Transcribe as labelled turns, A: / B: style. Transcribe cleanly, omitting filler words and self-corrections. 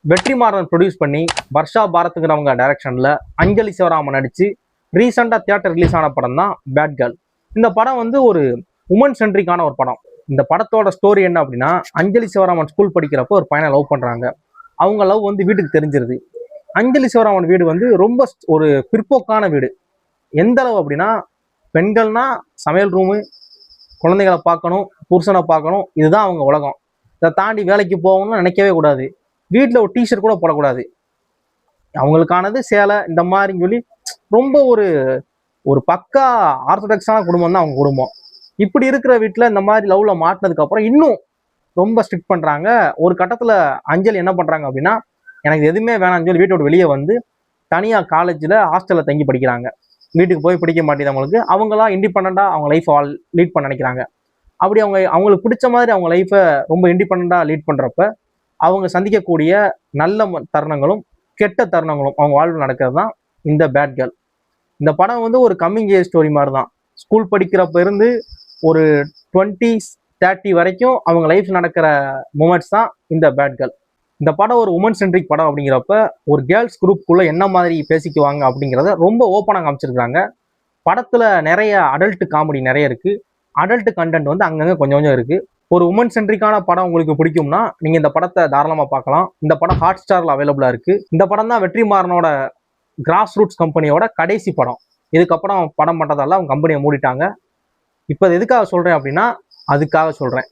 A: Vetrimaaran produce பண்ணி வர்ஷா பாரத்ங்கிறவங்க டைரக்ஷன்ல அஞ்சலி சிவராமன் நடிச்சு ரீசெண்டா தியேட்டர் ரிலீஸ் ஆன படம் தான் பேட் கேர்ள். இந்த படம் வந்து ஒரு உமன் சென்ட்ரிக்கான ஒரு படம். இந்த படத்தோட ஸ்டோரி என்ன அப்படின்னா, அஞ்சலி சிவராமன் ஸ்கூல் படிக்கிறப்போ ஒரு பையனை லவ் பண்றாங்க. அவங்க லவ் வந்து வீட்டுக்கு தெரிஞ்சிருது. அஞ்சலி சிவராமன் வீடு வந்து ரொம்ப ஒரு பிற்போக்கான வீடு. எந்த அளவு அப்படின்னா, பெண்கள்னா சமையல் ரூமு, குழந்தைகளை பார்க்கணும், புருஷனை பார்க்கணும், இதுதான் அவங்க உலகம். இதை தாண்டி வேலைக்கு போகணும்னு நினைக்கவே கூடாது. வீட்டில் ஒரு டிஷர்ட் கூட போடக்கூடாது. அவங்களுக்கானது சேலை இந்த மாதிரின்னு சொல்லி ரொம்ப ஒரு ஒரு பக்கா ஆர்த்தடாக்ஸான குடும்பம் தான் அவங்க குடும்பம். இப்படி இருக்கிற வீட்டில் இந்த மாதிரி லவ்ல மாட்டினதுக்கு அப்புறம் இன்னும் ரொம்ப ஸ்ட்ரிக்ட் பண்றாங்க. ஒரு கட்டத்துல அஞ்சலி என்ன பண்றாங்க அப்படின்னா, எனக்கு எதுவுமே வேணாம்னு சொல்லி வீட்டோட வெளியே வந்து தனியா காலேஜ்ல ஹாஸ்டல்ல தங்கி படிக்கிறாங்க. வீட்டுக்கு போய் பிடிக்க மாட்டேங்குது அவங்களுக்கு. அவங்களா இண்டிபெண்டா அவங்க லைஃப் லீட் பண்ண நினைக்கிறாங்க. அப்படி அவங்களுக்கு பிடிச்ச மாதிரி அவங்க லைஃபை ரொம்ப இண்டிபெண்டா லீட் பண்றப்ப அவங்க சந்திக்கக்கூடிய நல்ல தருணங்களும் கெட்ட தருணங்களும் அவங்க வாழ்வில் நடக்கிறது தான் இந்த பேட் கேர்ள். இந்த படம் வந்து ஒரு கம்மிங் ஏஜ் ஸ்டோரி மாதிரி தான். ஸ்கூல் படிக்கிறப்ப இருந்து ஒரு 20s 30 வரைக்கும் அவங்க லைஃப் நடக்கிற மூமெண்ட்ஸ் தான் இந்த பேட் கேர்ள். இந்த படம் ஒரு உமன் சென்ட்ரிக் படம் அப்படிங்கிறப்ப ஒரு கேர்ள்ஸ் குரூப்புக்குள்ள என்ன மாதிரி பேசிக்குவாங்க அப்படிங்கிறத ரொம்ப ஓப்பனாக காமிச்சிருக்காங்க. படத்துல நிறைய அடல்ட் காமெடி நிறைய இருக்கு. அடல்ட் கண்டென்ட் வந்து அங்கங்க கொஞ்சம் கொஞ்சம் இருக்கு. ஒரு உமன் சென்ட்ரிக்கான படம் உங்களுக்கு பிடிக்கும்னா நீங்க இந்த படத்தை தாராளமா பார்க்கலாம். இந்த படம் ஹாட் ஸ்டார்ல அவைலபிளா இருக்கு. இந்த படம் தான் வெற்றிமாறனோட கிராஸ் ரூட்ஸ் கம்பெனியோட கடைசி படம். இதுக்கப்புறம் படம் பண்றதால அவங்க கம்பெனியை மூடிட்டாங்க. இப்போ எதுக்காக சொல்றேன் அப்படின்னா, அதுக்காக சொல்றேன்.